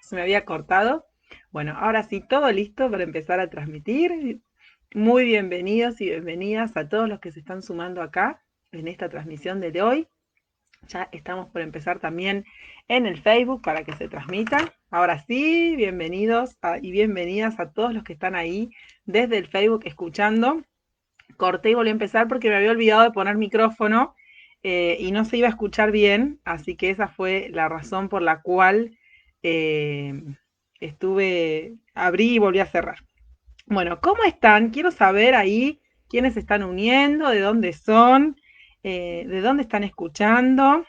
Se me había cortado. Bueno, ahora sí, todo listo para empezar a transmitir. Muy bienvenidos y bienvenidas a todos los que se están sumando acá en esta transmisión de hoy. Ya estamos por empezar también en el Facebook para que se transmita. Ahora sí, y bienvenidas a todos los que están ahí desde el Facebook escuchando. Corté y volví a empezar porque me había olvidado de poner micrófono y no se iba a escuchar bien, así que esa fue la razón por la cual eh, abrí y volví a cerrar. Bueno, ¿cómo están? Quiero saber ahí quiénes se están uniendo, de dónde son, de dónde están escuchando.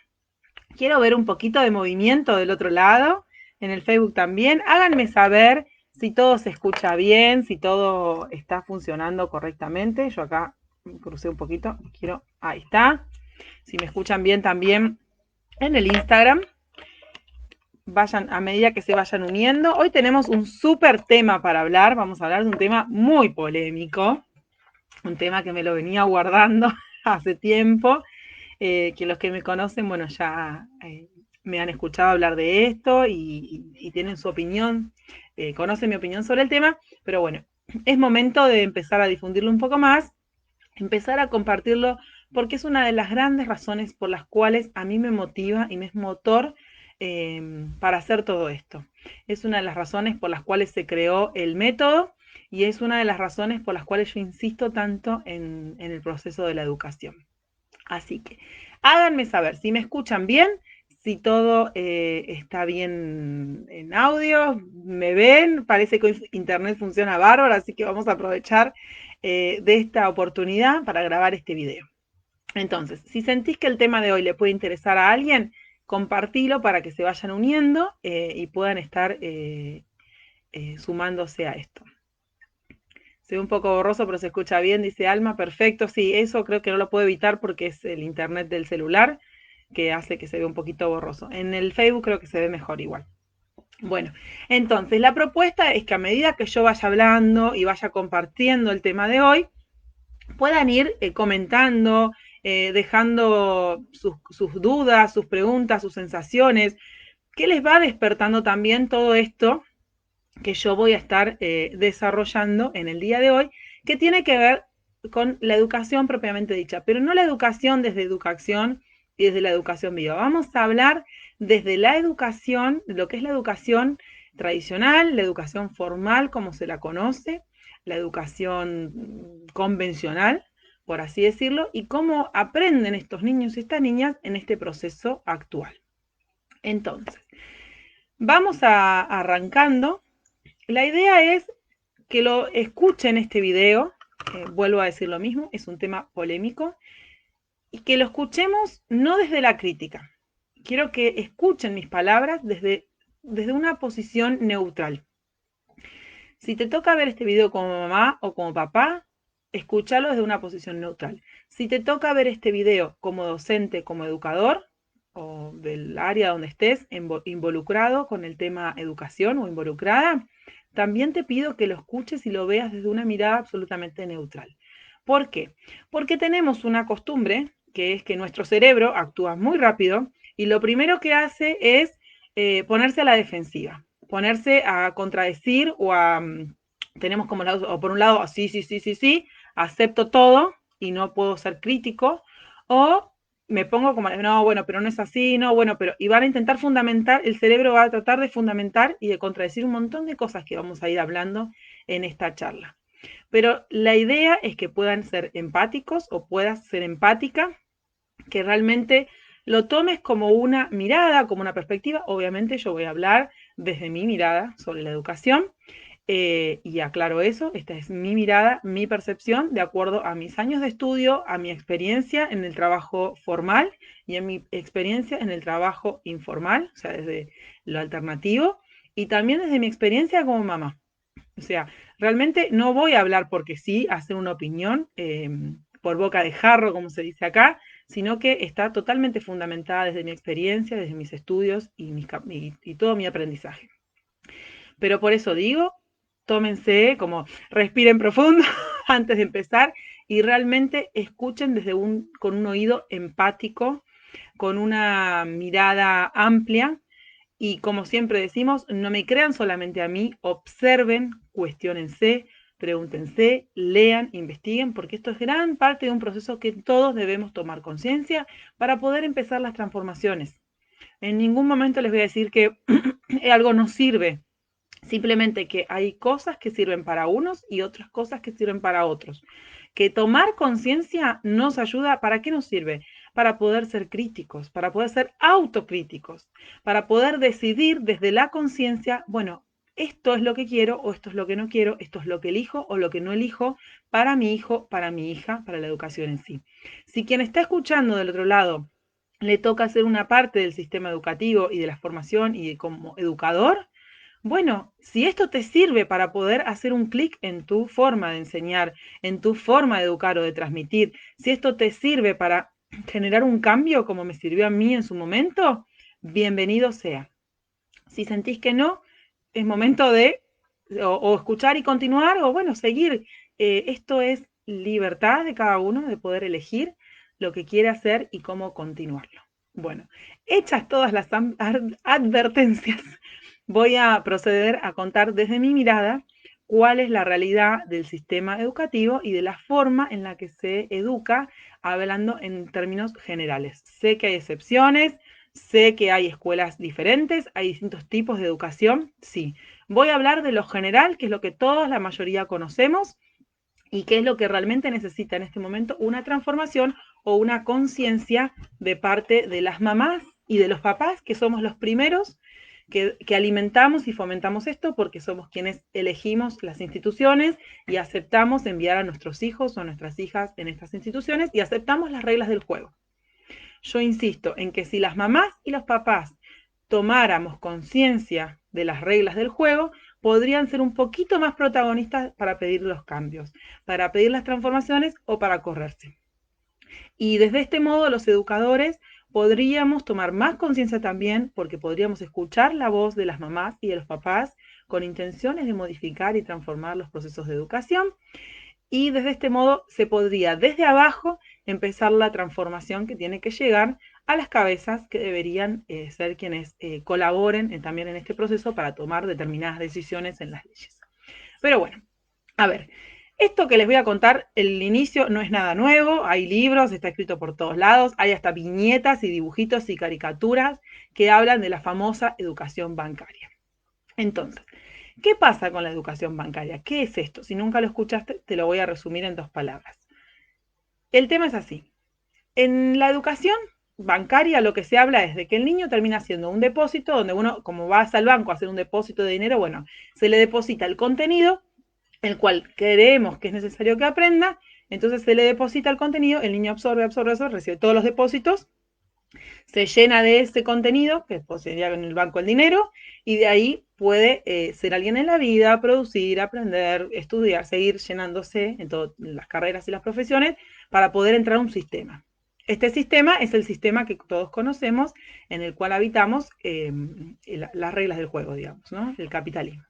Quiero ver un poquito de movimiento del otro lado, en el Facebook también. Háganme saber si todo se escucha bien, si todo está funcionando correctamente. Yo acá crucé un poquito, ahí está. Si me escuchan bien también en el Instagram, vayan a medida que se vayan uniendo. Hoy tenemos un súper tema para hablar. Vamos a hablar de un tema muy polémico, un tema que me lo venía guardando hace tiempo, que los que me conocen, bueno, ya me han escuchado hablar de esto y tienen su opinión, conocen mi opinión sobre el tema, pero bueno, es momento de empezar a difundirlo un poco más, empezar a compartirlo, porque es una de las grandes razones por las cuales a mí me motiva y me es motor para hacer todo esto. Es una de las razones por las cuales se creó el método y es una de las razones por las cuales yo insisto tanto en el proceso de la educación. Así que háganme saber si me escuchan bien, si todo está bien en audio, me ven, parece que hoy internet funciona bárbaro, así que vamos a aprovechar de esta oportunidad para grabar este video. Entonces, si sentís que el tema de hoy le puede interesar a alguien, compartilo para que se vayan uniendo y puedan estar sumándose a esto. Se ve un poco borroso, pero se escucha bien, dice Alma, perfecto. Sí, eso creo que no lo puedo evitar porque es el internet del celular que hace que se vea un poquito borroso. En el Facebook creo que se ve mejor igual. Bueno, entonces la propuesta es que a medida que yo vaya hablando y vaya compartiendo el tema de hoy, puedan ir comentando, dejando sus dudas, sus preguntas, sus sensaciones, qué les va despertando también todo esto que yo voy a estar desarrollando en el día de hoy, que tiene que ver con la educación propiamente dicha, pero no la educación desde educación y desde la educación viva. Vamos a hablar desde la educación, lo que es la educación tradicional, la educación formal, como se la conoce, la educación convencional, por así decirlo, y cómo aprenden estos niños y estas niñas en este proceso actual. Entonces, vamos arrancando. La idea es que lo escuchen este video, vuelvo a decir lo mismo, es un tema polémico, y que lo escuchemos no desde la crítica. Quiero que escuchen mis palabras desde una posición neutral. Si te toca ver este video como mamá o como papá, escúchalo desde una posición neutral. Si te toca ver este video como docente, como educador, o del área donde estés involucrado con el tema educación o involucrada, también te pido que lo escuches y lo veas desde una mirada absolutamente neutral. ¿Por qué? Porque tenemos una costumbre que es que nuestro cerebro actúa muy rápido y lo primero que hace es ponerse a la defensiva, ponerse a contradecir tenemos como o por un lado, sí, sí, sí, sí, sí, acepto todo y no puedo ser crítico, o me pongo como, no, bueno, pero no es así, no, bueno, pero, y van a intentar fundamentar, el cerebro va a tratar de fundamentar y de contradecir un montón de cosas que vamos a ir hablando en esta charla. Pero la idea es que puedan ser empáticos o puedas ser empática, que realmente lo tomes como una mirada, como una perspectiva. Obviamente yo voy a hablar desde mi mirada sobre la educación y aclaro eso, esta es mi mirada, mi percepción, de acuerdo a mis años de estudio, a mi experiencia en el trabajo formal y en mi experiencia en el trabajo informal, o sea, desde lo alternativo, y también desde mi experiencia como mamá. O sea, realmente no voy a hablar porque sí, hacer una opinión por boca de jarro, como se dice acá, sino que está totalmente fundamentada desde mi experiencia, desde mis estudios y todo mi aprendizaje. Pero por eso digo, tómense, como respiren profundo antes de empezar y realmente escuchen con un oído empático, con una mirada amplia Y como siempre decimos, no me crean solamente a mí, observen, cuestiónense, pregúntense, lean, investiguen, porque esto es gran parte de un proceso que todos debemos tomar conciencia para poder empezar las transformaciones. En ningún momento les voy a decir que algo no sirve, simplemente que hay cosas que sirven para unos y otras cosas que sirven para otros. Que tomar conciencia nos ayuda, ¿para qué nos sirve? Para poder ser críticos, para poder ser autocríticos, para poder decidir desde la conciencia, bueno, esto es lo que quiero o esto es lo que no quiero, esto es lo que elijo o lo que no elijo para mi hijo, para mi hija, para la educación en sí. Si quien está escuchando del otro lado le toca hacer una parte del sistema educativo y de la formación y de como educador, bueno, si esto te sirve para poder hacer un clic en tu forma de enseñar, en tu forma de educar o de transmitir, si esto te sirve para generar un cambio como me sirvió a mí en su momento, bienvenido sea. Si sentís que no, es momento de o escuchar y continuar o bueno, seguir. Esto es libertad de cada uno de poder elegir lo que quiere hacer y cómo continuarlo. Bueno, hechas todas las advertencias, voy a proceder a contar desde mi mirada cuál es la realidad del sistema educativo y de la forma en la que se educa, hablando en términos generales. Sé que hay excepciones, sé que hay escuelas diferentes, hay distintos tipos de educación, sí. Voy a hablar de lo general, que es lo que todos, la mayoría conocemos, y qué es lo que realmente necesita en este momento una transformación o una conciencia de parte de las mamás y de los papás, que somos los primeros que alimentamos y fomentamos esto porque somos quienes elegimos las instituciones y aceptamos enviar a nuestros hijos o a nuestras hijas en estas instituciones y aceptamos las reglas del juego. Yo insisto en que si las mamás y los papás tomáramos conciencia de las reglas del juego, podrían ser un poquito más protagonistas para pedir los cambios, para pedir las transformaciones o para correrse. Y desde este modo los educadores podríamos tomar más conciencia también porque podríamos escuchar la voz de las mamás y de los papás con intenciones de modificar y transformar los procesos de educación y desde este modo se podría desde abajo empezar la transformación que tiene que llegar a las cabezas que deberían ser quienes colaboren también en este proceso para tomar determinadas decisiones en las leyes. Pero bueno, a ver, esto que les voy a contar, el inicio no es nada nuevo, hay libros, está escrito por todos lados, hay hasta viñetas y dibujitos y caricaturas que hablan de la famosa educación bancaria. Entonces, ¿qué pasa con la educación bancaria? ¿Qué es esto? Si nunca lo escuchaste, te lo voy a resumir en 2 palabras. El tema es así. En la educación bancaria lo que se habla es de que el niño termina haciendo un depósito donde uno, como vas al banco a hacer un depósito de dinero, bueno, se le deposita el contenido, el cual creemos que es necesario que aprenda, entonces se le deposita el contenido, el niño absorbe, recibe todos los depósitos, se llena de ese contenido, que sería en el banco el dinero, y de ahí puede ser alguien en la vida, producir, aprender, estudiar, seguir llenándose en todas las carreras y las profesiones para poder entrar a un sistema. Este sistema es el sistema que todos conocemos, en el cual habitamos las reglas del juego, digamos, ¿no? El capitalismo.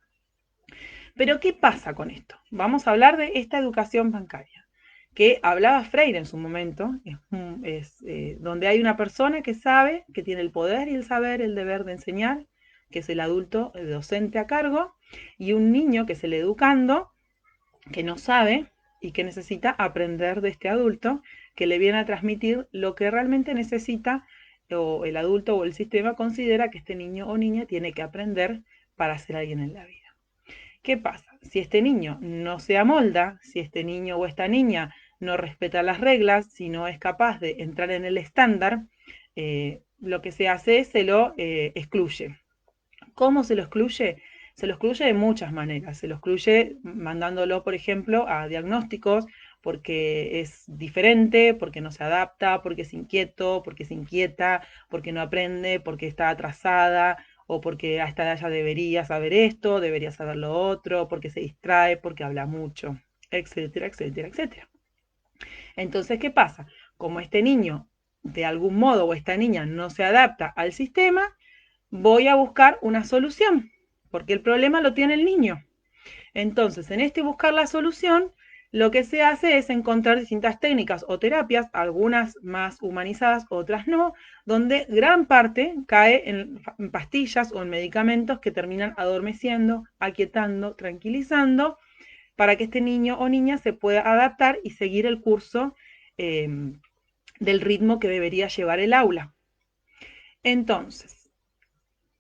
Pero ¿qué pasa con esto? Vamos a hablar de esta educación bancaria que hablaba Freire en su momento, donde hay una persona que sabe, que tiene el poder y el saber, el deber de enseñar, que es el adulto el docente a cargo, y un niño que es el educando, que no sabe y que necesita aprender de este adulto, que le viene a transmitir lo que realmente necesita, o el adulto o el sistema considera que este niño o niña tiene que aprender para ser alguien en la vida. ¿Qué pasa? Si este niño no se amolda, si este niño o esta niña no respeta las reglas, si no es capaz de entrar en el estándar, lo que se hace es se lo excluye. ¿Cómo se lo excluye? Se lo excluye de muchas maneras. Se lo excluye mandándolo, por ejemplo, a diagnósticos porque es diferente, porque no se adapta, porque es inquieto, porque se inquieta, porque no aprende, porque está atrasada, o porque a esta edad ya debería saber esto, debería saber lo otro, porque se distrae, porque habla mucho, etcétera, etcétera, etcétera. Entonces, ¿qué pasa? Como este niño, de algún modo, o esta niña no se adapta al sistema, voy a buscar una solución, porque el problema lo tiene el niño. Entonces, en este buscar la solución, Lo que se hace es encontrar distintas técnicas o terapias, algunas más humanizadas, otras no, donde gran parte cae en pastillas o en medicamentos que terminan adormeciendo, aquietando, tranquilizando, para que este niño o niña se pueda adaptar y seguir el curso eh, del ritmo que debería llevar el aula. Entonces,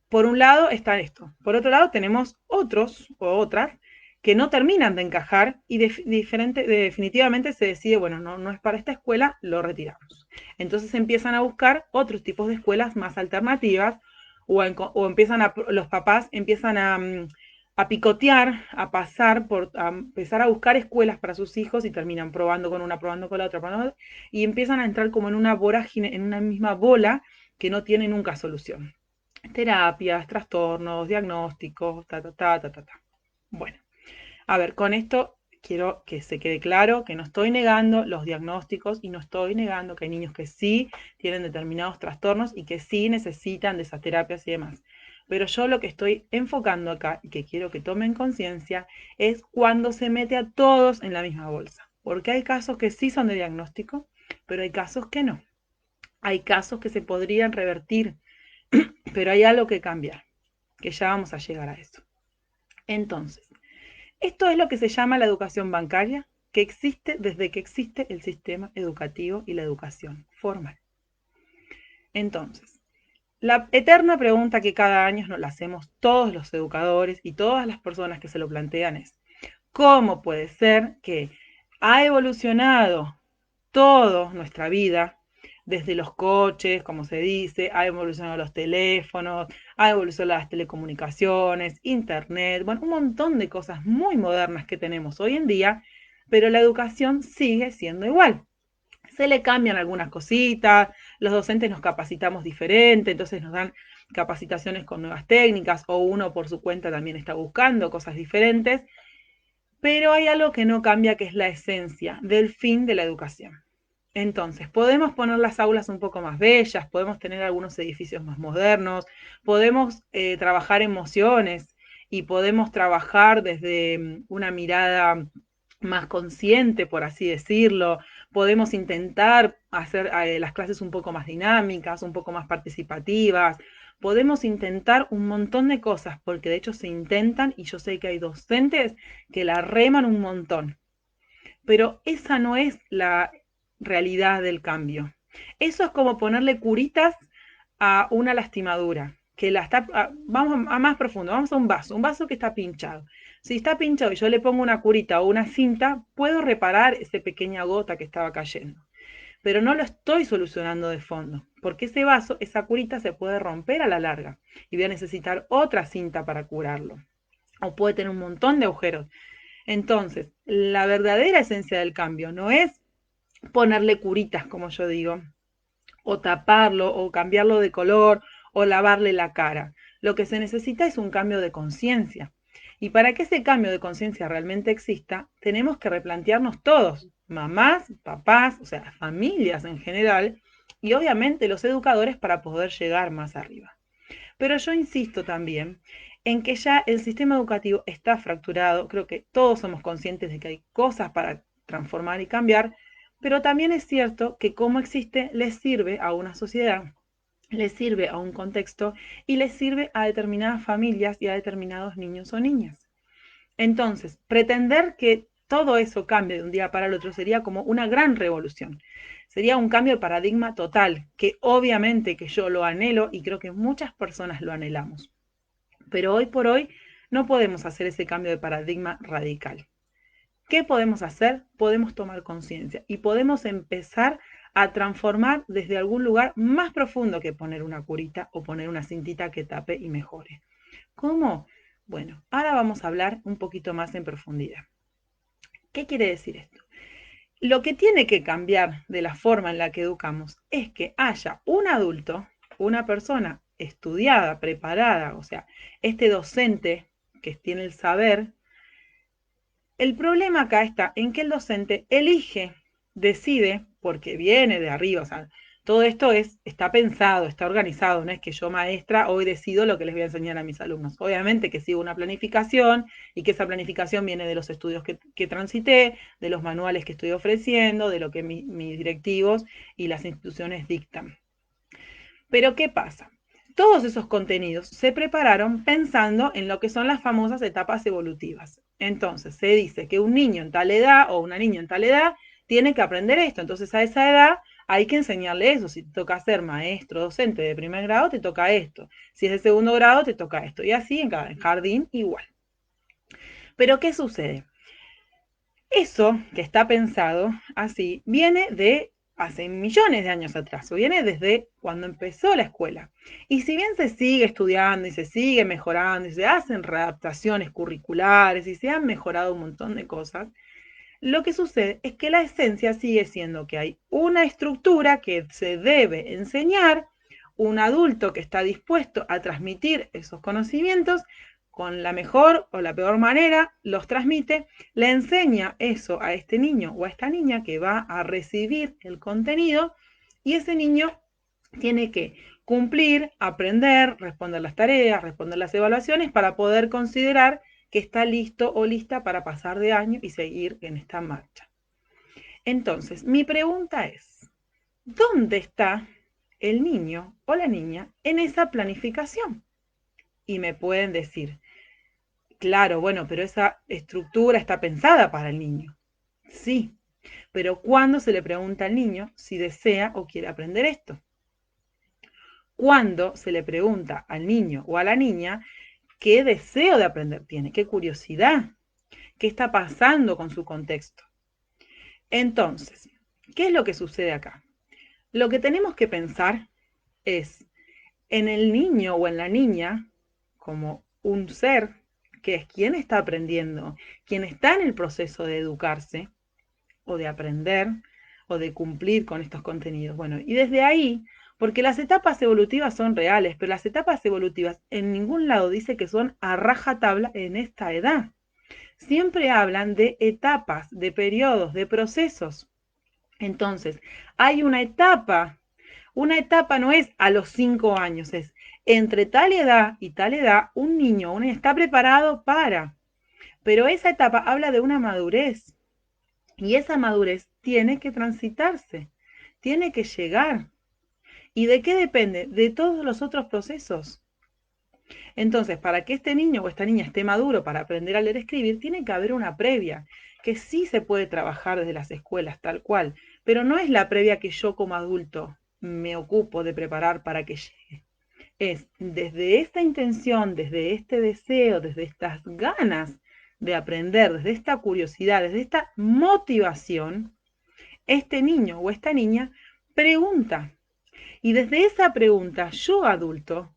por un lado está esto. Por otro lado tenemos otros o otras que no terminan de encajar y definitivamente se decide, bueno, no es para esta escuela, lo retiramos. Entonces empiezan a buscar otros tipos de escuelas más alternativas o empiezan los papás empiezan a picotear, a pasar a empezar a buscar escuelas para sus hijos y terminan probando con una, probando con la otra, probando, y empiezan a entrar como en una vorágine, en una misma bola que no tiene nunca solución. Terapias, trastornos, diagnósticos, ta. Bueno, a ver, con esto quiero que se quede claro que no estoy negando los diagnósticos y no estoy negando que hay niños que sí tienen determinados trastornos y que sí necesitan de esas terapias y demás. Pero yo lo que estoy enfocando acá y que quiero que tomen conciencia es cuando se mete a todos en la misma bolsa. Porque hay casos que sí son de diagnóstico, pero hay casos que no. Hay casos que se podrían revertir, pero hay algo que cambiar, que ya vamos a llegar a eso. Entonces, esto es lo que se llama la educación bancaria, que existe desde que existe el sistema educativo y la educación formal. Entonces, la eterna pregunta que cada año nos la hacemos todos los educadores y todas las personas que se lo plantean es, ¿cómo puede ser que ha evolucionado toda nuestra vida, desde los coches, como se dice, ha evolucionado los teléfonos, ha evolucionado las telecomunicaciones, internet, bueno, un montón de cosas muy modernas que tenemos hoy en día, pero la educación sigue siendo igual? Se le cambian algunas cositas, los docentes nos capacitamos diferente, entonces nos dan capacitaciones con nuevas técnicas o uno por su cuenta también está buscando cosas diferentes, pero hay algo que no cambia, que es la esencia del fin de la educación. Entonces, podemos poner las aulas un poco más bellas, podemos tener algunos edificios más modernos, podemos trabajar emociones y podemos trabajar desde una mirada más consciente, por así decirlo. Podemos intentar hacer las clases un poco más dinámicas, un poco más participativas. Podemos intentar un montón de cosas, porque de hecho se intentan y yo sé que hay docentes que la reman un montón. Pero esa no es la realidad del cambio. Eso es como ponerle curitas a una lastimadura, que la está, vamos a más profundo, vamos a un vaso que está pinchado. Si está pinchado y yo le pongo una curita o una cinta, puedo reparar esa pequeña gota que estaba cayendo. Pero no lo estoy solucionando de fondo, porque ese vaso, esa curita se puede romper a la larga y voy a necesitar otra cinta para curarlo. O puede tener un montón de agujeros. Entonces, la verdadera esencia del cambio no es ponerle curitas, como yo digo, o taparlo, o cambiarlo de color, o lavarle la cara. Lo que se necesita es un cambio de conciencia. Y para que ese cambio de conciencia realmente exista, tenemos que replantearnos todos, mamás, papás, o sea, familias en general, y obviamente los educadores para poder llegar más arriba. Pero yo insisto también en que ya el sistema educativo está fracturado, creo que todos somos conscientes de que hay cosas para transformar y cambiar, pero también es cierto que como existe les sirve a una sociedad, les sirve a un contexto y les sirve a determinadas familias y a determinados niños o niñas. Entonces, pretender que todo eso cambie de un día para el otro sería como una gran revolución. Sería un cambio de paradigma total, que obviamente que yo lo anhelo y creo que muchas personas lo anhelamos. Pero hoy por hoy no podemos hacer ese cambio de paradigma radical. ¿Qué podemos hacer? Podemos tomar conciencia y podemos empezar a transformar desde algún lugar más profundo que poner una curita o poner una cintita que tape y mejore. ¿Cómo? Bueno, ahora vamos a hablar un poquito más en profundidad. ¿Qué quiere decir esto? Lo que tiene que cambiar de la forma en la que educamos es que haya un adulto, una persona estudiada, preparada, o sea, este docente que tiene el saber. El problema acá está en que el docente elige, decide, porque viene de arriba, o sea, Todo esto está pensado, está organizado, no es que yo maestra hoy decido lo que les voy a enseñar a mis alumnos. Obviamente que sigo una planificación y que esa planificación viene de los estudios que transité, de los manuales que estoy ofreciendo, de lo que mis directivos y las instituciones dictan. Pero ¿qué pasa? Todos esos contenidos se prepararon pensando en lo que son las famosas etapas evolutivas. Entonces, se dice que un niño en tal edad o una niña en tal edad tiene que aprender esto. Entonces, a esa edad hay que enseñarle eso. Si te toca ser maestro, docente de primer grado, te toca esto. Si es de segundo grado, te toca esto. Y así en cada jardín igual. Pero ¿qué sucede? Eso que está pensado así viene de hace millones de años atrás, o viene desde cuando empezó la escuela. Y si bien se sigue estudiando y se sigue mejorando y se hacen readaptaciones curriculares y se han mejorado un montón de cosas, lo que sucede es que la esencia sigue siendo que hay una estructura que se debe enseñar, un adulto que está dispuesto a transmitir esos conocimientos con la mejor o la peor manera, los transmite, le enseña eso a este niño o a esta niña que va a recibir el contenido y ese niño tiene que cumplir, aprender, responder las tareas, responder las evaluaciones para poder considerar que está listo o lista para pasar de año y seguir en esta marcha. Entonces, mi pregunta es, ¿dónde está el niño o la niña en esa planificación? Y me pueden decir, claro, bueno, pero esa estructura está pensada para el niño. Sí, pero ¿cuándo se le pregunta al niño si desea o quiere aprender esto? ¿Cuándo se le pregunta al niño o a la niña qué deseo de aprender tiene, qué curiosidad, qué está pasando con su contexto? Entonces, ¿qué es lo que sucede acá? Lo que tenemos que pensar es en el niño o en la niña como un ser que es quien está aprendiendo, quien está en el proceso de educarse o de aprender o de cumplir con estos contenidos. Bueno, y desde ahí, porque las etapas evolutivas son reales, pero las etapas evolutivas en ningún lado dice que son a rajatabla en esta edad. Siempre hablan de etapas, de periodos, de procesos. Entonces, hay una etapa no es a los 5 años, es entre tal edad y tal edad, un niño está preparado para, pero esa etapa habla de una madurez y esa madurez tiene que transitarse, tiene que llegar. ¿Y de qué depende? De todos los otros procesos. Entonces, para que este niño o esta niña esté maduro para aprender a leer y escribir, tiene que haber una previa, que sí se puede trabajar desde las escuelas tal cual, pero no es la previa que yo como adulto me ocupo de preparar para que llegue. Es desde esta intención, desde este deseo, desde estas ganas de aprender, desde esta curiosidad, desde esta motivación, este niño o esta niña pregunta. Y desde esa pregunta, yo adulto,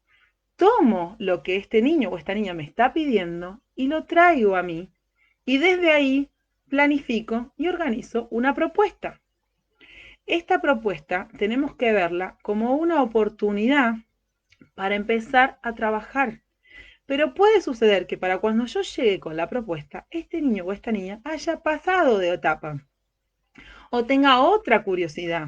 tomo lo que este niño o esta niña me está pidiendo y lo traigo a mí. Y desde ahí planifico y organizo una propuesta. Esta propuesta tenemos que verla como una oportunidad para empezar a trabajar. Pero puede suceder que para cuando yo llegue con la propuesta, este niño o esta niña haya pasado de etapa o tenga otra curiosidad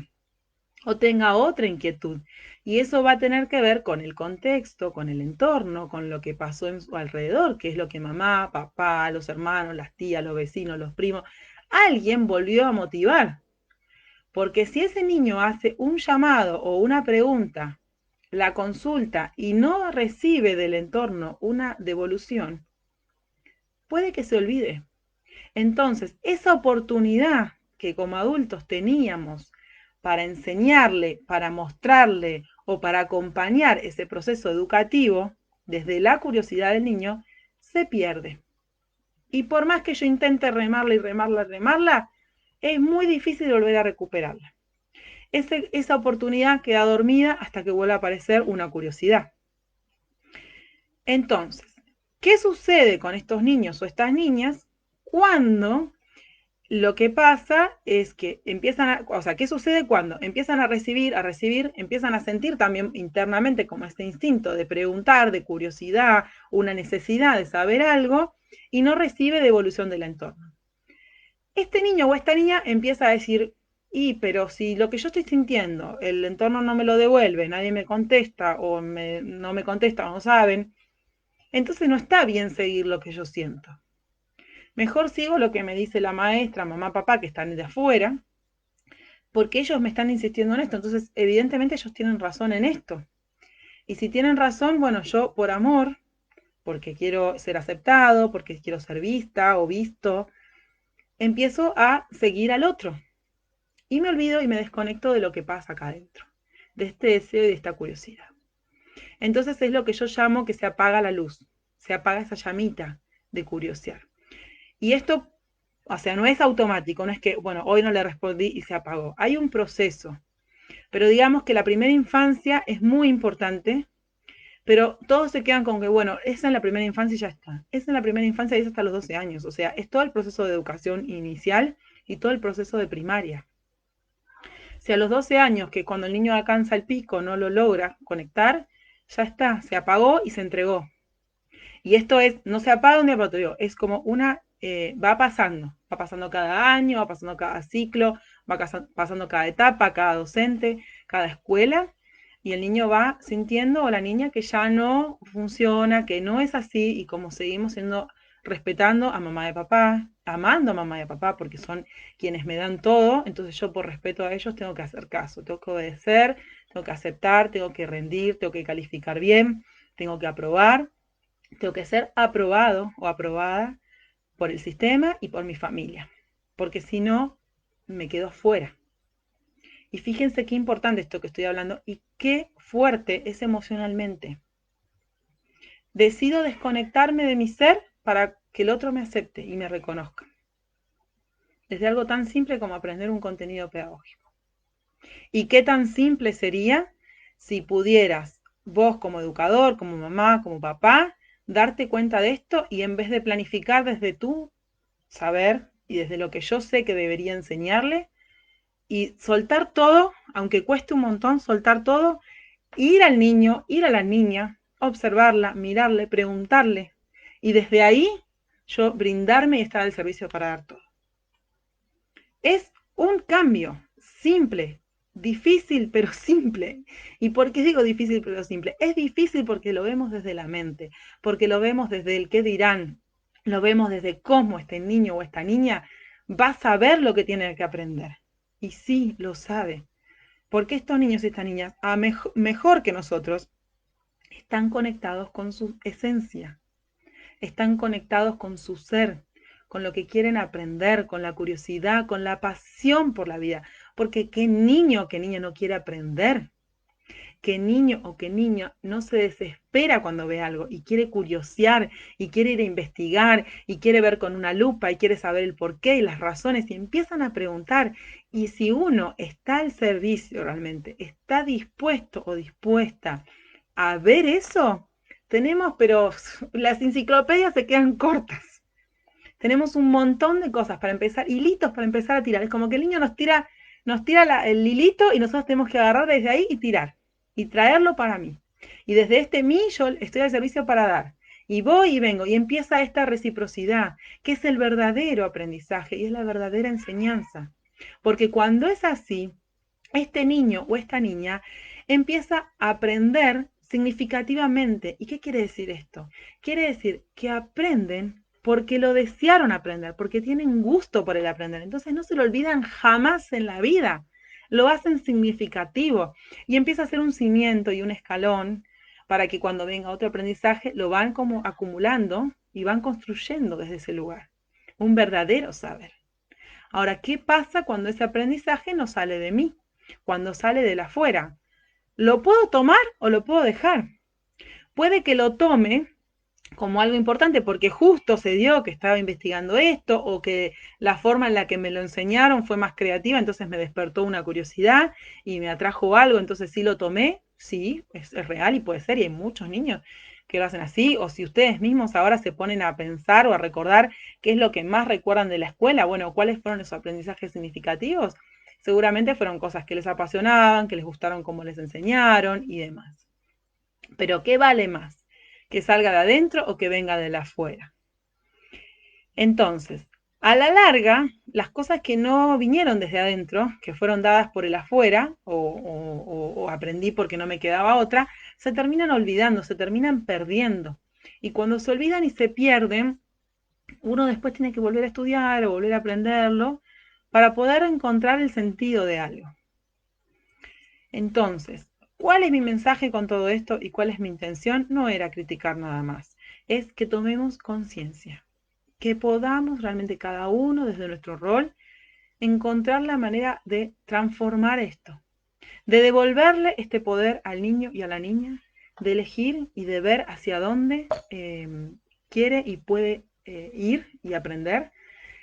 o tenga otra inquietud. Y eso va a tener que ver con el contexto, con el entorno, con lo que pasó en su alrededor, que es lo que mamá, papá, los hermanos, las tías, los vecinos, los primos, alguien volvió a motivar. Porque si ese niño hace un llamado o una pregunta, la consulta y no recibe del entorno una devolución, puede que se olvide. Entonces, esa oportunidad que como adultos teníamos para enseñarle, para mostrarle o para acompañar ese proceso educativo desde la curiosidad del niño, se pierde. Y por más que yo intente remarla y remarla y remarla, es muy difícil volver a recuperarla. Esa oportunidad queda dormida hasta que vuelva a aparecer una curiosidad. Entonces, ¿qué sucede con estos niños o estas niñas cuando lo que pasa es que ¿qué sucede cuando empiezan a recibir, empiezan a sentir también internamente como este instinto de preguntar, de curiosidad, una necesidad de saber algo y no recibe devolución del entorno? Este niño o esta niña empieza a decir, Pero si lo que yo estoy sintiendo, el entorno no me lo devuelve, nadie me contesta no me contesta o no saben, entonces no está bien seguir lo que yo siento. Mejor sigo lo que me dice la maestra, mamá, papá, que están de afuera, porque ellos me están insistiendo en esto. Entonces, evidentemente ellos tienen razón en esto. Y si tienen razón, bueno, yo por amor, porque quiero ser aceptado, porque quiero ser vista o visto, empiezo a seguir al otro. Y me olvido y me desconecto de lo que pasa acá adentro, de este deseo y de esta curiosidad. Entonces es lo que yo llamo que se apaga la luz, se apaga esa llamita de curiosear. Y esto, o sea, no es automático, no es que, bueno, hoy no le respondí y se apagó. Hay un proceso, pero digamos que la primera infancia es muy importante, pero todos se quedan con que, bueno, esa en la primera infancia y ya está. Esa en la primera infancia y es hasta los 12 años, o sea, es todo el proceso de educación inicial y todo el proceso de primaria. Si a los 12 años, que cuando el niño alcanza el pico no lo logra conectar, ya está, se apagó y se entregó. Y esto es, no se apaga un día para otro, es como va pasando cada año, va pasando cada ciclo, va pasando cada etapa, cada docente, cada escuela, y el niño va sintiendo o la niña que ya no funciona, que no es así, y como seguimos siendo, respetando a mamá y papá, amando a mamá y papá, porque son quienes me dan todo, entonces yo por respeto a ellos tengo que hacer caso, tengo que obedecer, tengo que aceptar, tengo que rendir, tengo que calificar bien, tengo que aprobar, tengo que ser aprobado o aprobada por el sistema y por mi familia, porque si no, me quedo fuera. Y fíjense qué importante esto que estoy hablando y qué fuerte es emocionalmente. Decido desconectarme de mi ser para que el otro me acepte y me reconozca. Desde algo tan simple como aprender un contenido pedagógico. ¿Y qué tan simple sería si pudieras vos como educador, como mamá, como papá, darte cuenta de esto y en vez de planificar desde tu saber y desde lo que yo sé que debería enseñarle y soltar todo, aunque cueste un montón, soltar todo, ir al niño, ir a la niña, observarla, mirarle, preguntarle y desde ahí yo brindarme y estar al servicio para dar todo. Es un cambio simple, difícil pero simple. ¿Y por qué digo difícil pero simple? Es difícil porque lo vemos desde la mente, porque lo vemos desde el qué dirán, lo vemos desde cómo este niño o esta niña va a saber lo que tiene que aprender. Y sí, lo sabe. Porque estos niños y estas niñas, mejor que nosotros, están conectados con su esencia, están conectados con su ser, con lo que quieren aprender, con la curiosidad, con la pasión por la vida. Porque qué niño o qué niña no quiere aprender, qué niño o qué niña no se desespera cuando ve algo y quiere curiosear y quiere ir a investigar y quiere ver con una lupa y quiere saber el porqué y las razones y empiezan a preguntar. Y si uno está al servicio realmente, está dispuesto o dispuesta a ver eso, tenemos, pero las enciclopedias se quedan cortas. Tenemos un montón de cosas para empezar, hilitos para empezar a tirar. Es como que el niño nos tira el hilito y nosotros tenemos que agarrar desde ahí y tirar. Y traerlo para mí. Y desde este mí yo estoy al servicio para dar. Y voy y vengo. Y empieza esta reciprocidad, que es el verdadero aprendizaje y es la verdadera enseñanza. Porque cuando es así, este niño o esta niña empieza a aprender significativamente. ¿Y qué quiere decir esto? Quiere decir que aprenden porque lo desearon aprender, porque tienen gusto por el aprender. Entonces no se lo olvidan jamás en la vida. Lo hacen significativo y empieza a ser un cimiento y un escalón para que cuando venga otro aprendizaje lo van como acumulando y van construyendo desde ese lugar. Un verdadero saber. Ahora, ¿qué pasa cuando ese aprendizaje no sale de mí? Cuando sale de la afuera. ¿Lo puedo tomar o lo puedo dejar? Puede que lo tome como algo importante porque justo se dio que estaba investigando esto o que la forma en la que me lo enseñaron fue más creativa, entonces me despertó una curiosidad y me atrajo algo, entonces sí lo tomé, sí, es real y puede ser, y hay muchos niños que lo hacen así, o si ustedes mismos ahora se ponen a pensar o a recordar qué es lo que más recuerdan de la escuela, bueno, cuáles fueron esos aprendizajes significativos, seguramente fueron cosas que les apasionaban, que les gustaron cómo les enseñaron y demás. Pero ¿qué vale más? ¿Que salga de adentro o que venga de la afuera? Entonces, A la larga, las cosas que no vinieron desde adentro, que fueron dadas por el afuera, o aprendí porque no me quedaba otra, se terminan olvidando, se terminan perdiendo. Y cuando se olvidan y se pierden, uno después tiene que volver a estudiar o volver a aprenderlo para poder encontrar el sentido de algo. Entonces, ¿cuál es mi mensaje con todo esto y cuál es mi intención? No era criticar nada más, es que tomemos conciencia, que podamos realmente cada uno desde nuestro rol encontrar la manera de transformar esto, de devolverle este poder al niño y a la niña, de elegir y de ver hacia dónde quiere y puede ir y aprender,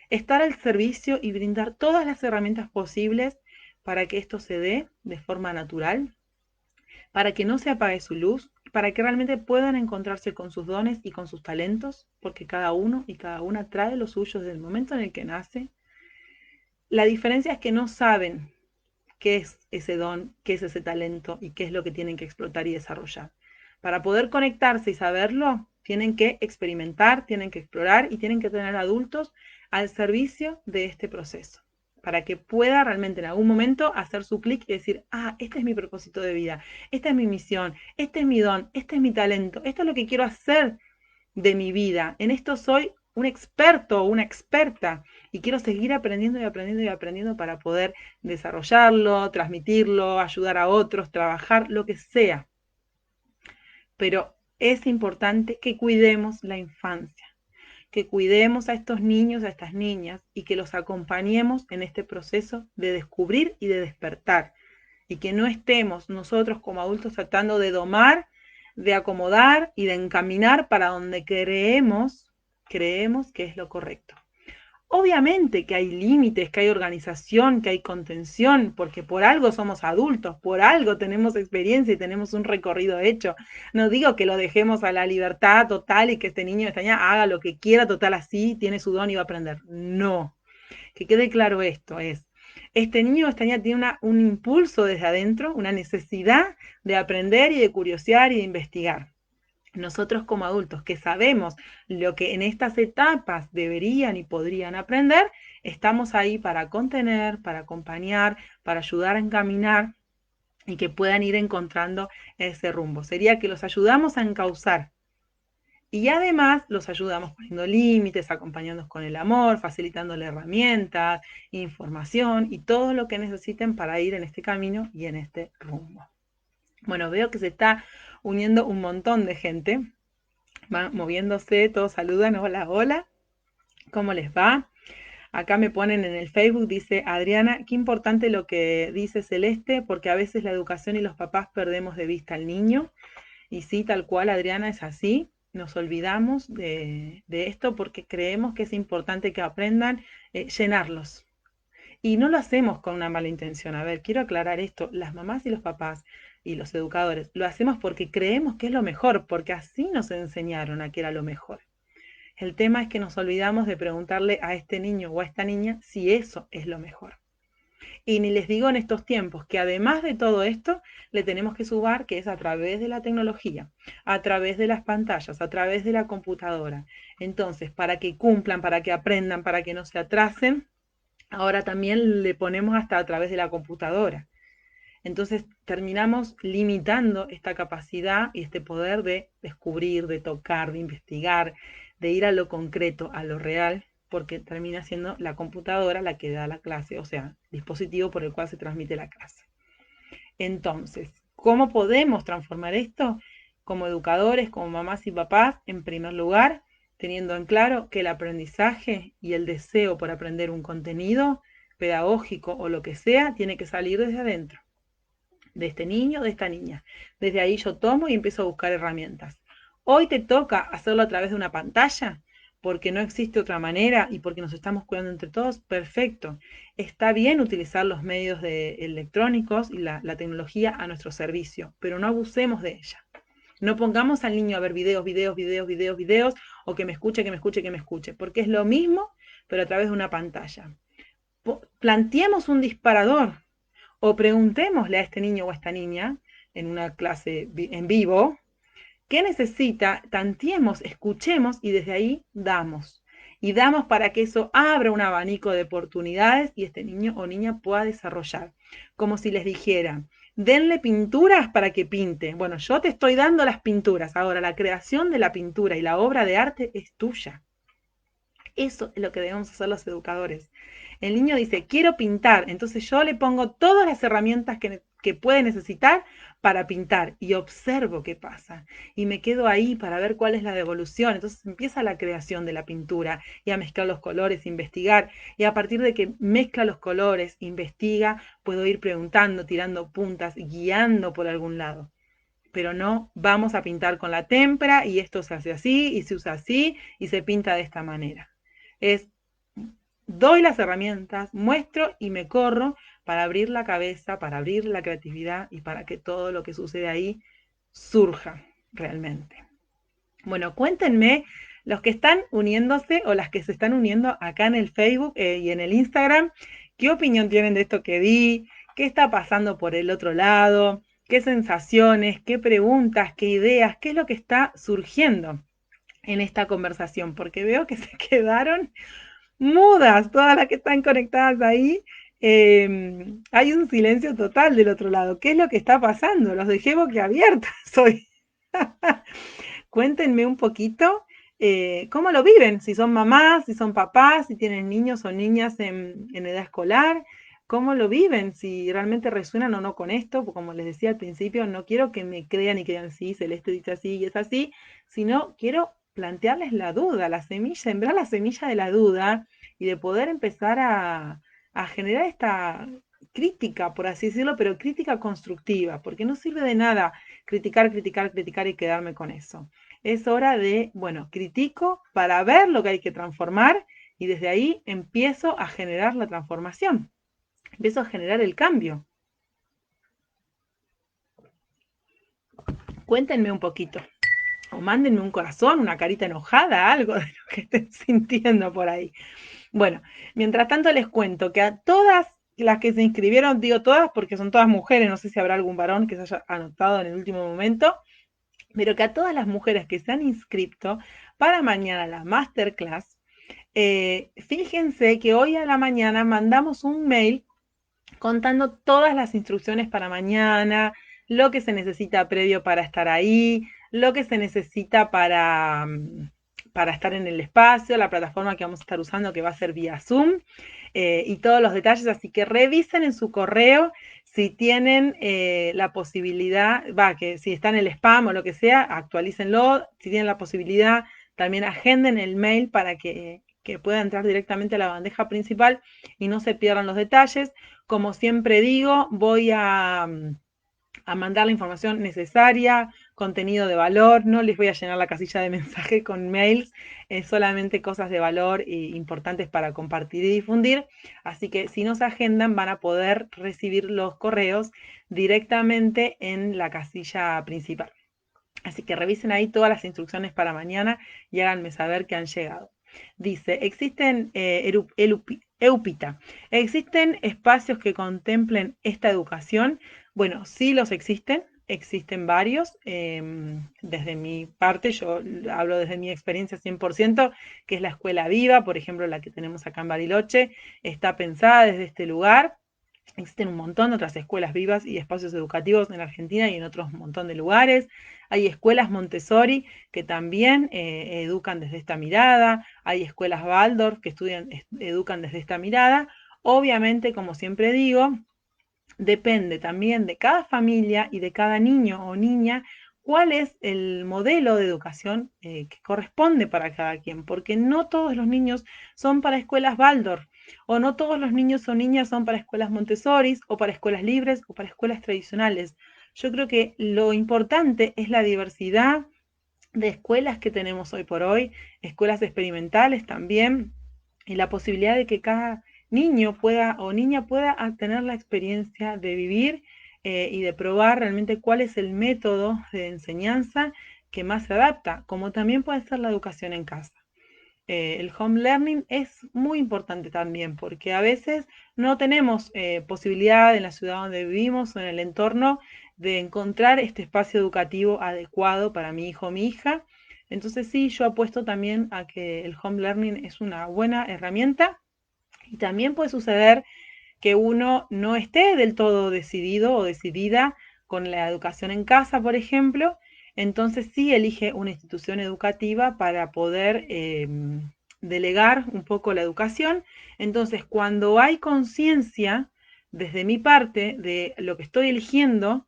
estar al servicio y brindar todas las herramientas posibles para que esto se dé de forma natural, para que no se apague su luz, para que realmente puedan encontrarse con sus dones y con sus talentos, porque cada uno y cada una trae los suyos desde el momento en el que nace. La diferencia es que no saben qué es ese don, qué es ese talento y qué es lo que tienen que explotar y desarrollar. Para poder conectarse y saberlo, tienen que experimentar, tienen que explorar y tienen que tener adultos al servicio de este proceso, para que pueda realmente en algún momento hacer su clic y decir, ah, este es mi propósito de vida, esta es mi misión, este es mi don, este es mi talento, esto es lo que quiero hacer de mi vida, en esto soy un experto o una experta y quiero seguir aprendiendo y aprendiendo y aprendiendo para poder desarrollarlo, transmitirlo, ayudar a otros, trabajar, lo que sea. Pero es importante que cuidemos la infancia, que cuidemos a estos niños, a estas niñas y que los acompañemos en este proceso de descubrir y de despertar y que no estemos nosotros como adultos tratando de domar, de acomodar y de encaminar para donde creemos que es lo correcto. Obviamente que hay límites, que hay organización, que hay contención, porque por algo somos adultos, por algo tenemos experiencia y tenemos un recorrido hecho. No digo que lo dejemos a la libertad total y que este niño, esta niña haga lo que quiera, total así, tiene su don y va a aprender. No, que quede claro esto, este niño o esta niña tiene un impulso desde adentro, una necesidad de aprender y de curiosear y de investigar. Nosotros como adultos que sabemos lo que en estas etapas deberían y podrían aprender, estamos ahí para contener, para acompañar, para ayudar a encaminar y que puedan ir encontrando ese rumbo. Sería que los ayudamos a encauzar y además los ayudamos poniendo límites, acompañándonos con el amor, facilitándole herramientas, información y todo lo que necesiten para ir en este camino y en este rumbo. Bueno, veo que se está uniendo un montón de gente, va moviéndose, todos saludan, hola, hola, ¿cómo les va? Acá me ponen en el Facebook, dice Adriana, qué importante lo que dice Celeste, porque a veces la educación y los papás perdemos de vista al niño. Y sí, tal cual, Adriana, es así. Nos olvidamos de esto porque creemos que es importante que aprendan llenarlos. Y no lo hacemos con una mala intención. A ver, quiero aclarar esto. Las mamás y los papás y los educadores lo hacemos porque creemos que es lo mejor, porque así nos enseñaron a que era lo mejor. El tema es que nos olvidamos de preguntarle a este niño o a esta niña si eso es lo mejor. Y ni les digo en estos tiempos que además de todo esto, le tenemos que sumar que es a través de la tecnología, a través de las pantallas, a través de la computadora. Entonces, para que cumplan, para que aprendan, para que no se atrasen, ahora también le ponemos hasta a través de la computadora. Entonces terminamos limitando esta capacidad y este poder de descubrir, de tocar, de investigar, de ir a lo concreto, a lo real, porque termina siendo la computadora la que da la clase, o sea, dispositivo por el cual se transmite la clase. Entonces, ¿cómo podemos transformar esto? Como educadores, como mamás y papás, en primer lugar, teniendo en claro que el aprendizaje y el deseo por aprender un contenido pedagógico o lo que sea, tiene que salir desde adentro, de este niño, de esta niña. Desde ahí yo tomo y empiezo a buscar herramientas. Hoy te toca hacerlo a través de una pantalla, porque no existe otra manera y porque nos estamos cuidando entre todos, perfecto. Está bien utilizar los medios electrónicos y la tecnología a nuestro servicio, pero no abusemos de ella. No pongamos al niño a ver videos, o que me escuche, que me escuche, que me escuche, porque es lo mismo, pero a través de una pantalla. Planteemos un disparador, o preguntémosle a este niño o a esta niña en una clase en vivo, ¿qué necesita? Tanteemos, escuchemos y desde ahí damos. y damos para que eso abra un abanico de oportunidades y este niño o niña pueda desarrollar. Como si les dijera, denle pinturas para que pinte. Bueno, yo te estoy dando las pinturas. Ahora, la creación de la pintura y la obra de arte es tuya. Eso es lo que debemos hacer los educadores. El niño dice, quiero pintar, entonces yo le pongo todas las herramientas que puede necesitar para pintar y observo qué pasa. Y me quedo ahí para ver cuál es la devolución. Entonces empieza la creación de la pintura y a mezclar los colores, investigar. Y a partir de que mezcla los colores, investiga, puedo ir preguntando, tirando puntas, guiando por algún lado. Pero no vamos a pintar con la témpera y esto se hace así y se usa así y se pinta de esta manera. Es doy las herramientas, muestro y me corro para abrir la cabeza, para abrir la creatividad y para que todo lo que sucede ahí surja realmente. Bueno, cuéntenme los que están uniéndose o las que se están uniendo acá en el Facebook y en el Instagram, ¿qué opinión tienen de esto que di? ¿Qué está pasando por el otro lado? ¿Qué sensaciones? ¿Qué preguntas? ¿Qué ideas? ¿Qué es lo que está surgiendo en esta conversación? Porque veo que se quedaron mudas, todas las que están conectadas ahí. Hay un silencio total del otro lado. ¿Qué es lo que está pasando? Los dejé boquiabiertas hoy. Cuéntenme un poquito cómo lo viven, si son mamás, si son papás, si tienen niños o niñas en edad escolar, cómo lo viven, si realmente resuenan o no con esto, porque como les decía al principio, no quiero que me crean y crean, sí, Celeste dice así y es así, sino quiero plantearles la duda, la semilla, sembrar la semilla de la duda y de poder empezar a generar esta crítica, por así decirlo, pero crítica constructiva, porque no sirve de nada criticar, criticar, criticar y quedarme con eso. Es hora de, bueno, critico para ver lo que hay que transformar y desde ahí empiezo a generar la transformación, empiezo a generar el cambio. Cuéntenme un poquito o mándenme un corazón, una carita enojada, algo de lo que estén sintiendo por ahí. Bueno, mientras tanto les cuento que a todas las que se inscribieron, digo todas porque son todas mujeres, no sé si habrá algún varón que se haya anotado en el último momento, pero que a todas las mujeres que se han inscrito para mañana la masterclass, fíjense que hoy a la mañana mandamos un mail contando todas las instrucciones para mañana, lo que se necesita previo para estar ahí, lo que se necesita para estar en el espacio, la plataforma que vamos a estar usando que va a ser vía Zoom y todos los detalles, así que revisen en su correo si tienen la posibilidad, que si está en el spam o lo que sea, actualícenlo, si tienen la posibilidad, también agenden el mail para que pueda entrar directamente a la bandeja principal y no se pierdan los detalles. Como siempre digo, voy a mandar la información necesaria, contenido de valor, no les voy a llenar la casilla de mensaje con mails, solamente cosas de valor e importantes para compartir y difundir, así que si nos agendan van a poder recibir los correos directamente en la casilla principal. Así que revisen ahí todas las instrucciones para mañana y háganme saber que han llegado. Dice, existen, Eupita, ¿existen espacios que contemplen esta educación? Bueno, sí los existen, existen varios. Desde mi parte, yo hablo desde mi experiencia 100%, que es la Escuela Viva, por ejemplo, la que tenemos acá en Bariloche, está pensada desde este lugar. Existen un montón de otras escuelas vivas y espacios educativos en Argentina y en otros montón de lugares. Hay escuelas Montessori que también educan desde esta mirada. Hay escuelas Waldorf que educan desde esta mirada. Obviamente, como siempre digo, depende también de cada familia y de cada niño o niña cuál es el modelo de educación que corresponde para cada quien, porque no todos los niños son para escuelas Waldorf, o no todos los niños o niñas son para escuelas Montessori, o para escuelas libres, o para escuelas tradicionales. Yo creo que lo importante es la diversidad de escuelas que tenemos hoy por hoy, escuelas experimentales también, y la posibilidad de que cada niño pueda o niña pueda tener la experiencia de vivir y de probar realmente cuál es el método de enseñanza que más se adapta, como también puede ser la educación en casa. El home learning es muy importante también porque a veces no tenemos posibilidad en la ciudad donde vivimos o en el entorno de encontrar este espacio educativo adecuado para mi hijo o mi hija. Entonces sí, yo apuesto también a que el home learning es una buena herramienta y también puede suceder que uno no esté del todo decidido o decidida con la educación en casa, por ejemplo, entonces sí elige una institución educativa para poder delegar un poco la educación. Entonces, cuando hay conciencia desde mi parte de lo que estoy eligiendo,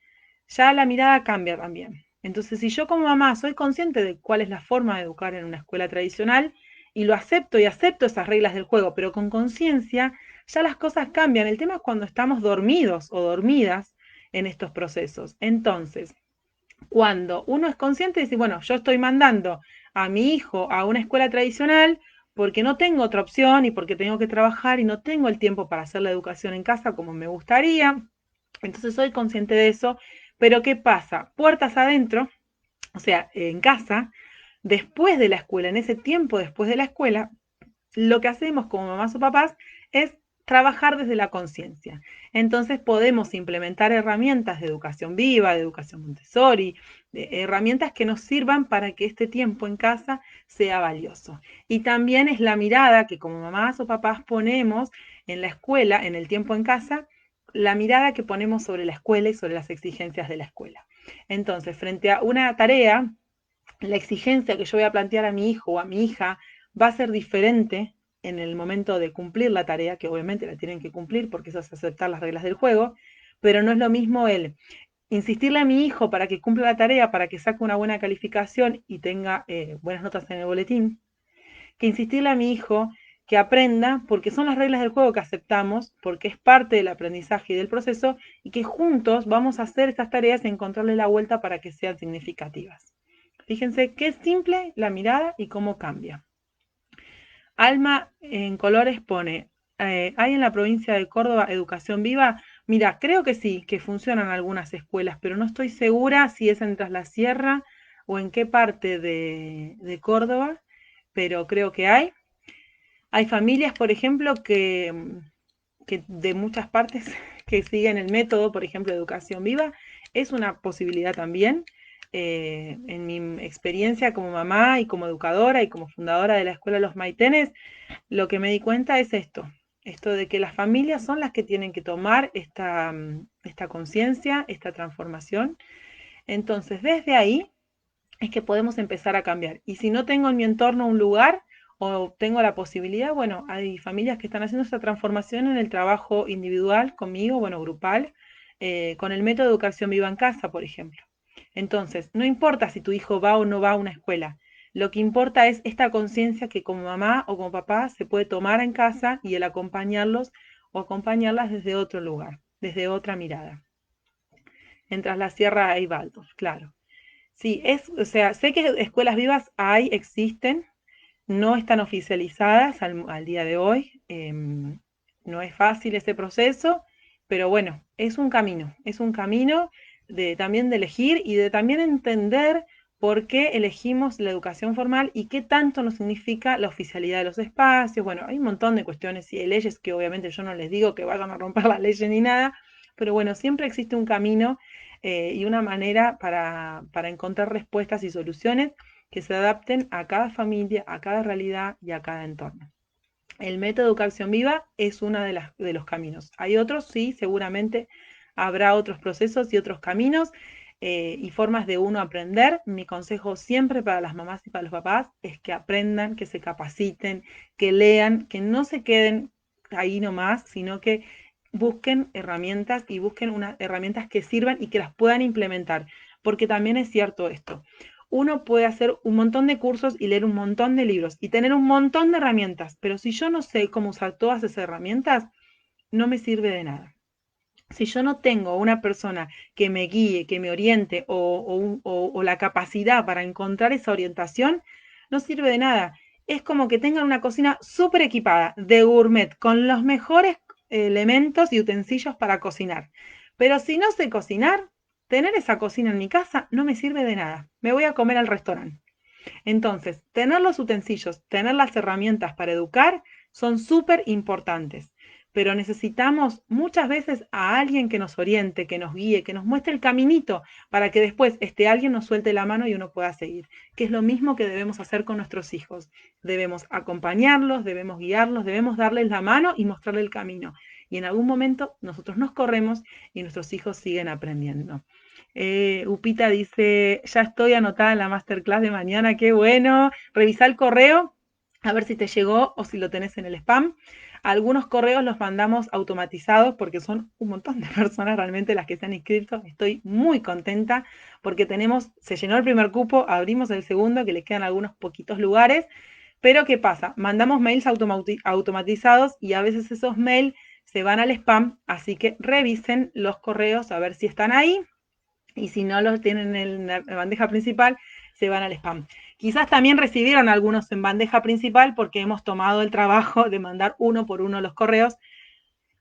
ya la mirada cambia también. Entonces, si yo como mamá soy consciente de cuál es la forma de educar en una escuela tradicional y lo acepto y acepto esas reglas del juego, pero con conciencia, ya las cosas cambian. El tema es cuando estamos dormidos o dormidas en estos procesos. Entonces, cuando uno es consciente y dice, bueno, yo estoy mandando a mi hijo a una escuela tradicional porque no tengo otra opción y porque tengo que trabajar y no tengo el tiempo para hacer la educación en casa como me gustaría. Entonces soy consciente de eso, pero ¿qué pasa? Puertas adentro, o sea, en casa, después de la escuela, en ese tiempo después de la escuela, lo que hacemos como mamás o papás es trabajar desde la conciencia. Entonces podemos implementar herramientas de educación viva, de educación Montessori, de herramientas que nos sirvan para que este tiempo en casa sea valioso. Y también es la mirada que como mamás o papás ponemos en la escuela, en el tiempo en casa, la mirada que ponemos sobre la escuela y sobre las exigencias de la escuela. Entonces, frente a una tarea, la exigencia que yo voy a plantear a mi hijo o a mi hija va a ser diferente en el momento de cumplir la tarea, que obviamente la tienen que cumplir porque eso es aceptar las reglas del juego, pero no es lo mismo el insistirle a mi hijo para que cumpla la tarea, para que saque una buena calificación y tenga buenas notas en el boletín, que insistirle a mi hijo que aprenda porque son las reglas del juego que aceptamos, porque es parte del aprendizaje y del proceso, y que juntos vamos a hacer estas tareas y encontrarle la vuelta para que sean significativas. Fíjense qué simple la mirada y cómo cambia. Alma en colores pone, ¿hay en la provincia de Córdoba educación viva? Mira, creo que sí, que funcionan algunas escuelas, pero no estoy segura si es en Tras la Sierra o en qué parte de Córdoba, pero creo que hay. Hay familias, por ejemplo, que de muchas partes que siguen el método, por ejemplo, de educación viva, es una posibilidad también. En mi experiencia como mamá y como educadora y como fundadora de la Escuela Los Maitenes, lo que me di cuenta es esto de que las familias son las que tienen que tomar esta conciencia, esta transformación. Entonces, desde ahí es que podemos empezar a cambiar. Y si no tengo en mi entorno un lugar o tengo la posibilidad, bueno, hay familias que están haciendo esta transformación en el trabajo individual conmigo, bueno, grupal, con el método de educación viva en casa, por ejemplo. Entonces, no importa si tu hijo va o no va a una escuela, lo que importa es esta conciencia que como mamá o como papá se puede tomar en casa y el acompañarlos o acompañarlas desde otro lugar, desde otra mirada. En Tras la Sierra hay baldos, claro. Sí, o sea, sé que escuelas vivas hay, existen, no están oficializadas al día de hoy. No es fácil ese proceso, pero bueno, es un camino de también de elegir y de también entender por qué elegimos la educación formal y qué tanto nos significa la oficialidad de los espacios. Bueno, hay un montón de cuestiones y de leyes que obviamente yo no les digo que vayan a romper las leyes ni nada, pero bueno, siempre existe un camino y una manera para encontrar respuestas y soluciones que se adapten a cada familia, a cada realidad y a cada entorno. El método de educación viva es uno de los caminos. Hay otros, sí, seguramente habrá otros procesos y otros caminos y formas de uno aprender. Mi consejo siempre para las mamás y para los papás es que aprendan, que se capaciten, que lean, que no se queden ahí nomás, sino que busquen herramientas y busquen unas herramientas que sirvan y que las puedan implementar. Porque también es cierto esto, uno puede hacer un montón de cursos y leer un montón de libros y tener un montón de herramientas, pero si yo no sé cómo usar todas esas herramientas, no me sirve de nada. Si yo no tengo una persona que me guíe, que me oriente o la capacidad para encontrar esa orientación, no sirve de nada. Es como que tengan una cocina súper equipada, de gourmet, con los mejores elementos y utensilios para cocinar. Pero si no sé cocinar, tener esa cocina en mi casa no me sirve de nada. Me voy a comer al restaurante. Entonces, tener los utensilios, tener las herramientas para educar son súper importantes. pero necesitamos muchas veces a alguien que nos oriente, que nos guíe, que nos muestre el caminito para que después este alguien nos suelte la mano y uno pueda seguir, que es lo mismo que debemos hacer con nuestros hijos. Debemos acompañarlos, debemos guiarlos, debemos darles la mano y mostrarles el camino. Y en algún momento nosotros nos corremos y nuestros hijos siguen aprendiendo. Upita dice, ya estoy anotada en la masterclass de mañana, qué bueno. Revisa el correo, a ver si te llegó o si lo tenés en el spam. Algunos correos los mandamos automatizados porque son un montón de personas realmente las que se han inscrito. Estoy muy contenta porque se llenó el primer cupo, abrimos el segundo, que le quedan algunos poquitos lugares. Pero ¿qué pasa? Mandamos mails automatizados y a veces esos mails se van al spam, así que revisen los correos a ver si están ahí y si no los tienen en la bandeja principal, se van al spam. Quizás también recibieron algunos en bandeja principal porque hemos tomado el trabajo de mandar uno por uno los correos,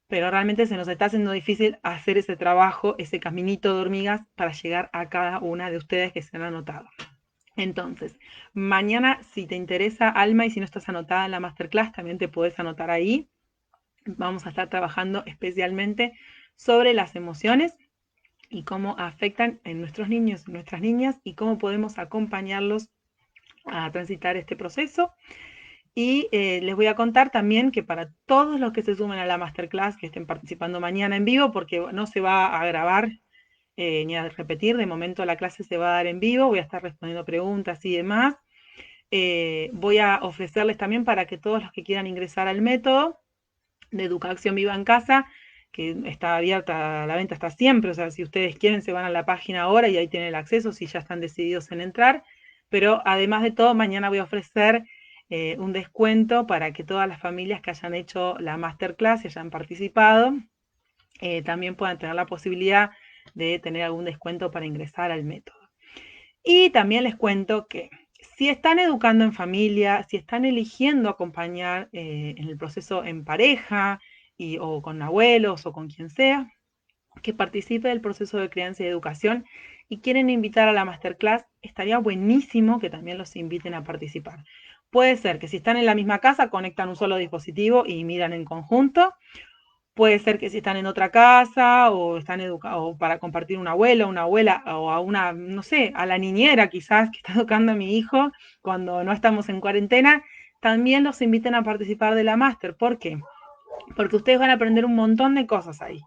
pero realmente se nos está haciendo difícil hacer ese trabajo, ese caminito de hormigas para llegar a cada una de ustedes que se han anotado. Entonces, mañana, si te interesa, Alma, y si no estás anotada en la masterclass, también te puedes anotar ahí. Vamos a estar trabajando especialmente sobre las emociones y cómo afectan en nuestros niños y nuestras niñas y cómo podemos acompañarlos a transitar este proceso. Y les voy a contar también que para todos los que se sumen a la masterclass, que estén participando mañana en vivo, porque no se va a grabar ni a repetir, de momento la clase se va a dar en vivo, voy a estar respondiendo preguntas y demás. Voy a ofrecerles también para que todos los que quieran ingresar al método de Educación Viva en Casa, que está abierta, la venta está siempre, o sea, si ustedes quieren se van a la página ahora y ahí tienen el acceso si ya están decididos en entrar, pero además de todo, mañana voy a ofrecer un descuento para que todas las familias que hayan hecho la masterclass y hayan participado, también puedan tener la posibilidad de tener algún descuento para ingresar al método. Y también les cuento que si están educando en familia, si están eligiendo acompañar en el proceso en pareja o con abuelos o con quien sea, que participe del proceso de crianza y educación y quieren invitar a la masterclass, estaría buenísimo que también los inviten a participar. Puede ser que si están en la misma casa conectan un solo dispositivo y miran en conjunto. Puede ser que si están en otra casa o están educados para compartir un abuelo, una abuela o a una, no sé, a la niñera quizás que está educando a mi hijo cuando no estamos en cuarentena, también los inviten a participar de la máster. ¿Por qué? Porque ustedes van a aprender un montón de cosas ahí.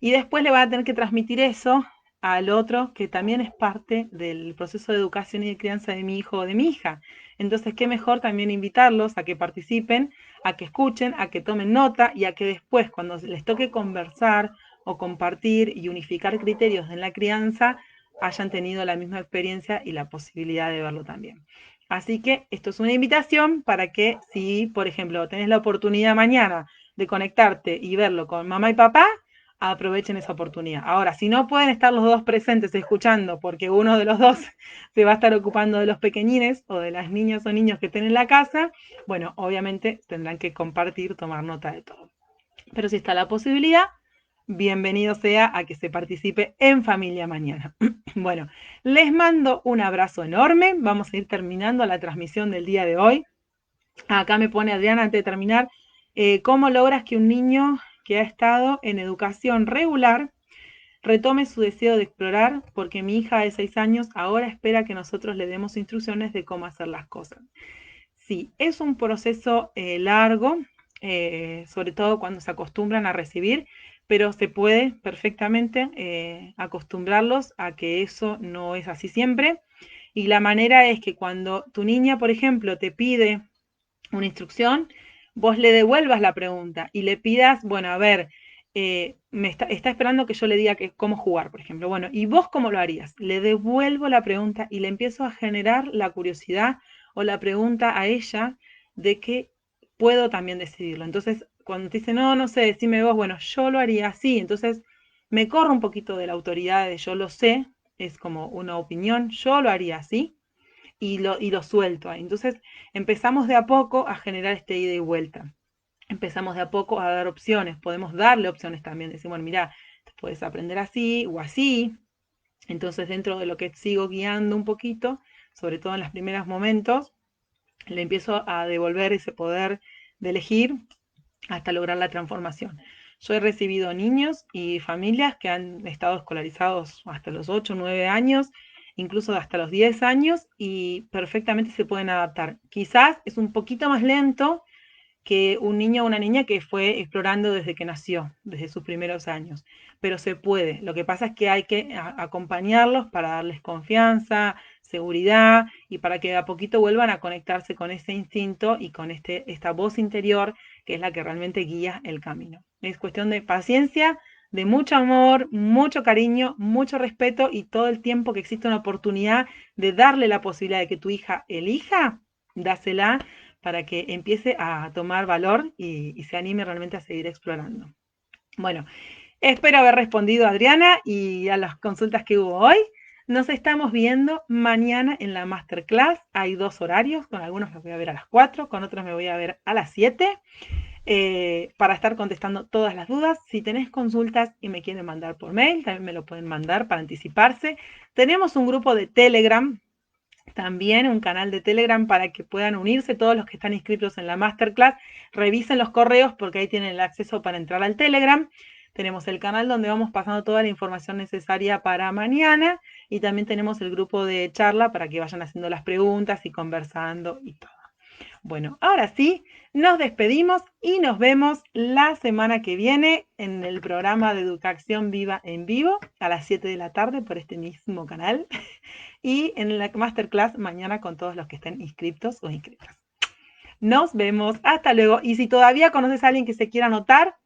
Y después le van a tener que transmitir eso al otro que también es parte del proceso de educación y de crianza de mi hijo o de mi hija. Entonces, qué mejor también invitarlos a que participen, a que escuchen, a que tomen nota y a que después, cuando les toque conversar o compartir y unificar criterios en la crianza, hayan tenido la misma experiencia y la posibilidad de verlo también. Así que esto es una invitación para que si, por ejemplo, tenés la oportunidad mañana de conectarte y verlo con mamá y papá, aprovechen esa oportunidad. Ahora, si no pueden estar los dos presentes escuchando porque uno de los dos se va a estar ocupando de los pequeñines o de las niñas o niños que estén en la casa, bueno, obviamente tendrán que compartir, tomar nota de todo. Pero si está la posibilidad, bienvenido sea a que se participe en familia mañana. Bueno, les mando un abrazo enorme. Vamos a ir terminando la transmisión del día de hoy. Acá me pone Adriana antes de terminar, ¿cómo logras que un niño que ha estado en educación regular retome su deseo de explorar? Porque mi hija de 6 años ahora espera que nosotros le demos instrucciones de cómo hacer las cosas. Sí, es un proceso largo, sobre todo cuando se acostumbran a recibir, pero se puede perfectamente acostumbrarlos a que eso no es así siempre. Y la manera es que cuando tu niña, por ejemplo, te pide una instrucción, vos le devuelvas la pregunta y le pidas, bueno, a ver, está esperando que yo le diga cómo jugar, por ejemplo. Bueno, ¿y vos cómo lo harías? Le devuelvo la pregunta y le empiezo a generar la curiosidad o la pregunta a ella de que puedo también decidirlo. Entonces, cuando te dice, no, no sé, decime vos, bueno, yo lo haría así. Entonces, me corro un poquito de la autoridad de yo lo sé, es como una opinión, yo lo haría así y lo suelto ahí. Entonces empezamos de a poco a generar este ida y vuelta. Empezamos de a poco a dar opciones, podemos darle opciones también, decimos, bueno, mira, puedes aprender así o así. Entonces dentro de lo que sigo guiando un poquito, sobre todo en los primeros momentos, le empiezo a devolver ese poder de elegir hasta lograr la transformación. Yo he recibido niños y familias que han estado escolarizados hasta los 8 o 9 años, incluso hasta los 10 años, y perfectamente se pueden adaptar. Quizás es un poquito más lento que un niño o una niña que fue explorando desde que nació, desde sus primeros años. Pero se puede. Lo que pasa es que hay que acompañarlos para darles confianza, seguridad y para que de a poquito vuelvan a conectarse con ese instinto y con esta voz interior que es la que realmente guía el camino. Es cuestión de paciencia, de mucho amor, mucho cariño, mucho respeto y todo el tiempo que existe una oportunidad de darle la posibilidad de que tu hija elija, dásela para que empiece a tomar valor y se anime realmente a seguir explorando. Bueno, espero haber respondido a Adriana y a las consultas que hubo hoy. Nos estamos viendo mañana en la masterclass. Hay 2 horarios, con algunos me voy a ver a las 4, con otros me voy a ver a las 7, para estar contestando todas las dudas. Si tenés consultas y me quieren mandar por mail, también me lo pueden mandar para anticiparse. Tenemos un grupo de Telegram, también un canal de Telegram para que puedan unirse todos los que están inscritos en la masterclass. Revisen los correos porque ahí tienen el acceso para entrar al Telegram. Tenemos el canal donde vamos pasando toda la información necesaria para mañana y también tenemos el grupo de charla para que vayan haciendo las preguntas y conversando y todo. Bueno, ahora sí, nos despedimos y nos vemos la semana que viene en el programa de Educación Viva en Vivo a las 7 de la tarde por este mismo canal y en la masterclass mañana con todos los que estén inscritos o inscritas. Nos vemos, hasta luego. Y si todavía conoces a alguien que se quiera anotar,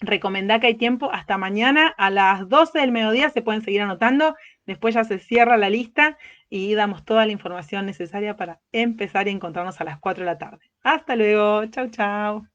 recomendá que hay tiempo hasta mañana a las 12 del mediodía, se pueden seguir anotando, después ya se cierra la lista y damos toda la información necesaria para empezar y encontrarnos a las 4 de la tarde. Hasta luego, chau chau.